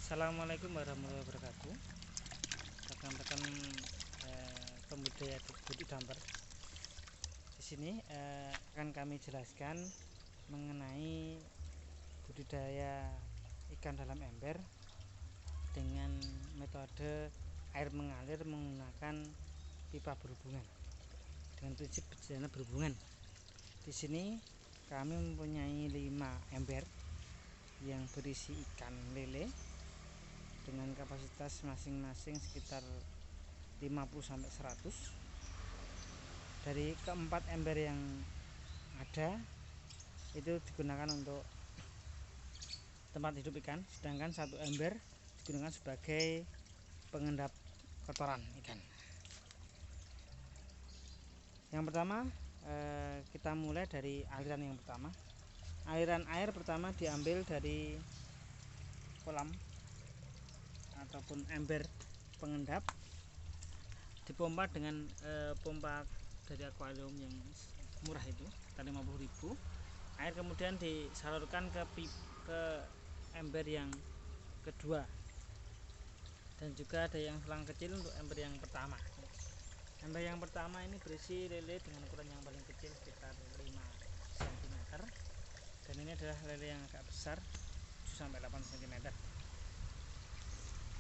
Assalamualaikum warahmatullahi wabarakatuh. Rekan-rekan pembudidaya budi damper. Di sini akan kami jelaskan mengenai budidaya ikan dalam ember dengan metode air mengalir menggunakan pipa berhubungan dengan prinsip bejana berhubungan. Di sini kami mempunyai 5 ember yang berisi ikan lele dengan kapasitas masing-masing sekitar 50-100. Dari keempat ember yang ada itu digunakan untuk tempat hidup ikan, sedangkan satu ember digunakan sebagai pengendap kotoran ikan. Yang pertama, kita mulai dari aliran yang pertama. Aliran air pertama diambil dari kolam ataupun ember pengendap, dipompa dengan pompa dari akuarium yang murah itu, sekitar 50.000. Air kemudian disalurkan ke ember yang kedua, dan juga ada yang selang kecil untuk ember yang pertama. Ember yang pertama ini berisi lele dengan ukuran yang paling kecil sekitar 5 cm, dan ini adalah lele yang agak besar 7-8 cm.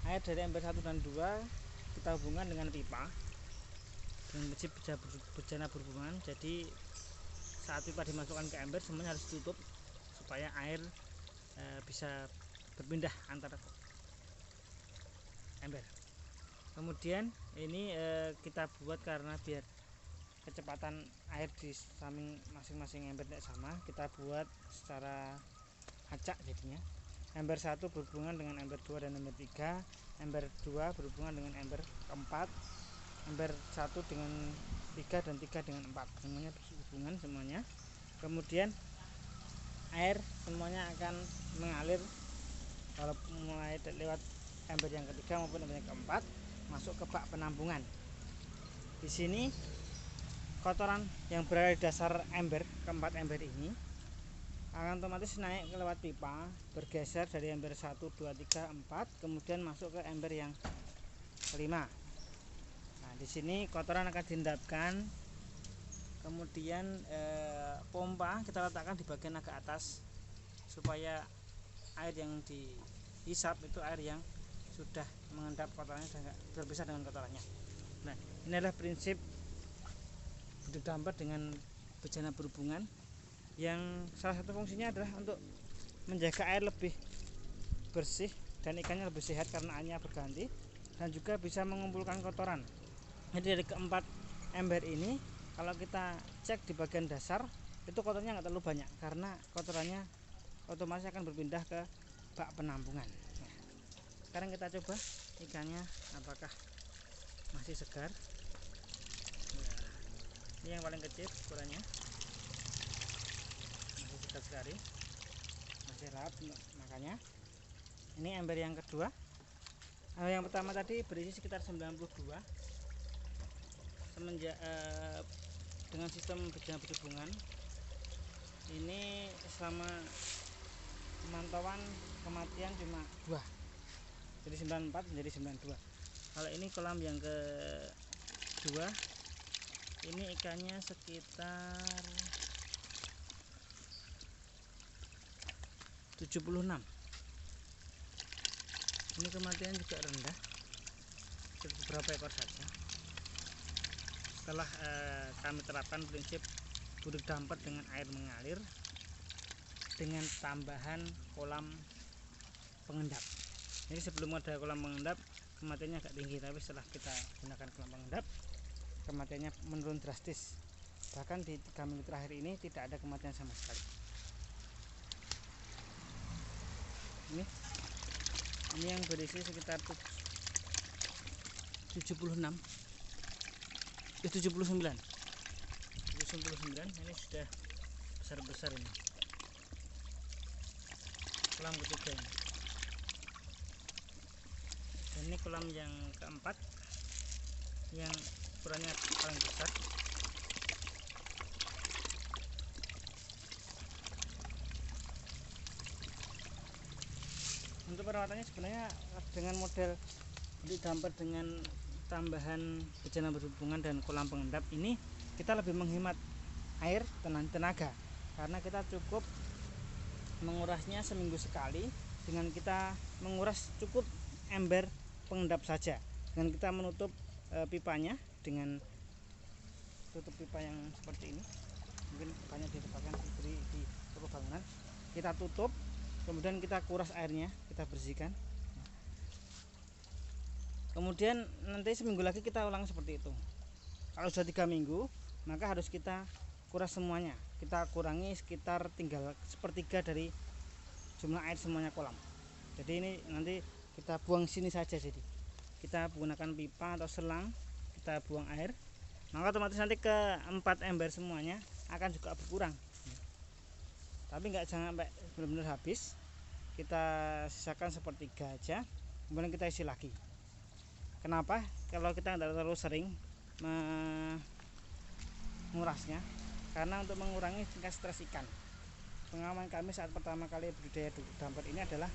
Air dari ember 1 dan 2 kita hubungkan dengan pipa dengan prinsip bejana berhubungan. Jadi saat pipa dimasukkan ke ember, semuanya harus ditutup supaya air bisa berpindah antara ember. Kemudian ini kita buat karena biar kecepatan air di samping masing-masing ember tidak sama, kita buat secara acak. Jadinya ember 1 berhubungan dengan ember 2 dan ember 3, ember 2 berhubungan dengan ember 4, ember 1 dengan 3, dan 3 dengan 4, semuanya berhubungan semuanya. Kemudian air semuanya akan mengalir kalau mulai lewat ember yang ketiga maupun ember yang keempat masuk ke bak penampungan. Di sini kotoran yang berada di dasar ember keempat ember ini akan otomatis naik lewat pipa, bergeser dari ember 1, 2, 3, 4, kemudian masuk ke ember yang kelima. Nah, di sini kotoran akan diendapkan, kemudian pompa kita letakkan di bagian agak atas supaya air yang dihisap itu air yang sudah mengendap kotorannya dan terpisah dengan kotorannya. Nah, ini adalah prinsip budidaya damper dengan bejana berhubungan, yang salah satu fungsinya adalah untuk menjaga air lebih bersih dan ikannya lebih sehat karena airnya berganti, dan juga bisa mengumpulkan kotoran. Jadi dari keempat ember ini kalau kita cek di bagian dasar itu kotornya nggak terlalu banyak karena kotorannya otomatis akan berpindah ke bak penampungan. Nah, sekarang kita coba ikannya apakah masih segar. Nah, ini yang paling kecil ukurannya, masih segar sekali, masih rahat makanya. Ini ember yang kedua. Yang pertama tadi berisi sekitar 92. Semenjak dengan sistem bejana berhubungan ini selama pemantauan kematian cuma 2, jadi 94 menjadi 92. Kalau ini kolam yang kedua, ini ikannya sekitar 76. Ini kematian juga rendah, beberapa ekor saja. Setelah kami terapkan prinsip budidaya damper dengan air mengalir dengan tambahan kolam pengendap. Jadi sebelum ada kolam pengendap kematiannya agak tinggi, tapi setelah kita gunakan kolam pengendap kematiannya menurun drastis. Bahkan di 3 minggu terakhir ini tidak ada kematian sama sekali. Ini yang berisi sekitar 79. Ini sudah besar-besar ini. Kolam ketiga ini. Dan ini kolam yang keempat yang ukurannya paling besar. Untuk perawatannya sebenarnya dengan model beli damper dengan tambahan bejana berhubungan dan kolam pengendap ini, kita lebih menghemat air dan tenaga, karena kita cukup mengurasnya seminggu sekali dengan kita menguras cukup ember pengendap saja, dengan kita menutup pipanya dengan tutup pipa yang seperti ini. Mungkin banyak didapatkan diberi di toko bangunan. Kita tutup, kemudian kita kuras airnya, kita bersihkan. Kemudian nanti seminggu lagi kita ulang seperti itu. Kalau sudah 3 minggu, maka harus kita kuras semuanya. Kita kurangi sekitar tinggal sepertiga dari jumlah air semuanya kolam. Jadi ini nanti kita buang sini saja. Jadi kita menggunakan pipa atau selang, kita buang air, maka otomatis nanti ke 4 ember semuanya akan juga berkurang. Tapi jangan sampai benar-benar habis. Kita sisakan sepertiga aja, kemudian kita isi lagi. Kenapa? Kalau kita tidak terlalu sering mengurasnya, karena untuk mengurangi tingkat stres ikan. Pengalaman kami saat pertama kali budidaya damper ini adalah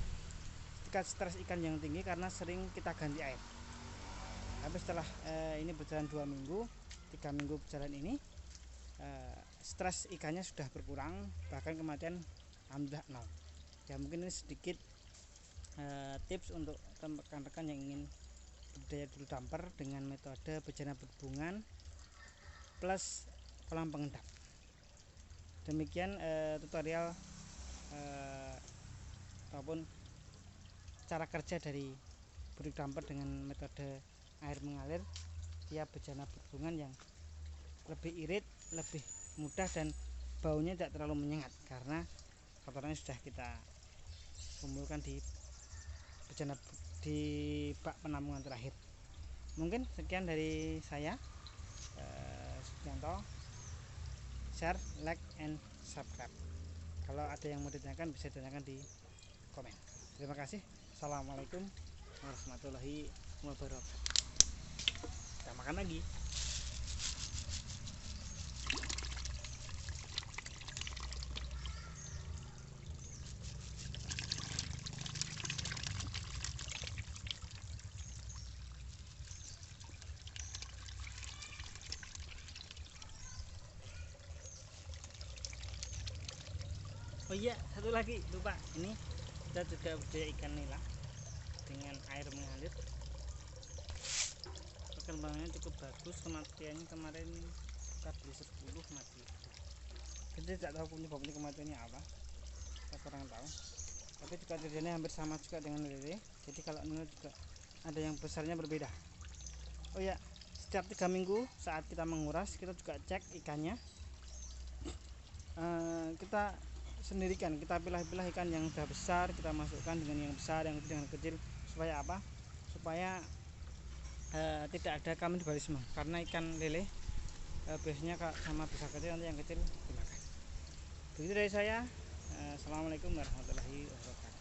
tingkat stres ikan yang tinggi karena sering kita ganti air. Tapi setelah ini berjalan 2 minggu, 3 minggu berjalan ini, stres ikannya sudah berkurang, bahkan kematian alhamdulillah 0. Ya mungkin ini sedikit tips untuk rekan-rekan yang ingin budidaya dulu damper dengan metode bejana berhubungan plus kolam pengendap. Demikian tutorial ataupun cara kerja dari budidaya damper dengan metode air mengalir via bejana berhubungan yang lebih irit, lebih mudah, dan baunya tidak terlalu menyengat karena kotorannya sudah kita kumpulkan di bejana di bak penampungan terakhir. Mungkin sekian dari saya, Sugianto. Share, like, and subscribe. Kalau ada yang mau ditanyakan bisa ditanyakan di komen. Terima kasih. Assalamualaikum warahmatullahi wabarakatuh. Kita makan lagi. Oh iya, satu lagi lupa, ini kita juga budidaya ikan nila dengan air mengalir. Perkembangannya cukup bagus, kematiannya kemarin kita beli 10 mati. Kita tidak tahu penyebabnya kematiannya apa, kita kurang tahu. Tapi juga terjadinya hampir sama juga dengan lele. Jadi kalau nila juga ada yang besarnya berbeda. Oh ya, setiap 3 minggu saat kita menguras, kita juga cek ikannya. Kita sendirikan, kita pilah-pilah ikan yang sudah besar, kita masukkan dengan yang besar, yang kecil dengan kecil. Supaya apa? Supaya tidak ada kanibalisme, karena ikan lele biasanya sama besar kecil, nanti yang kecil dimakan. Begitu dari saya. Assalamualaikum warahmatullahi wabarakatuh.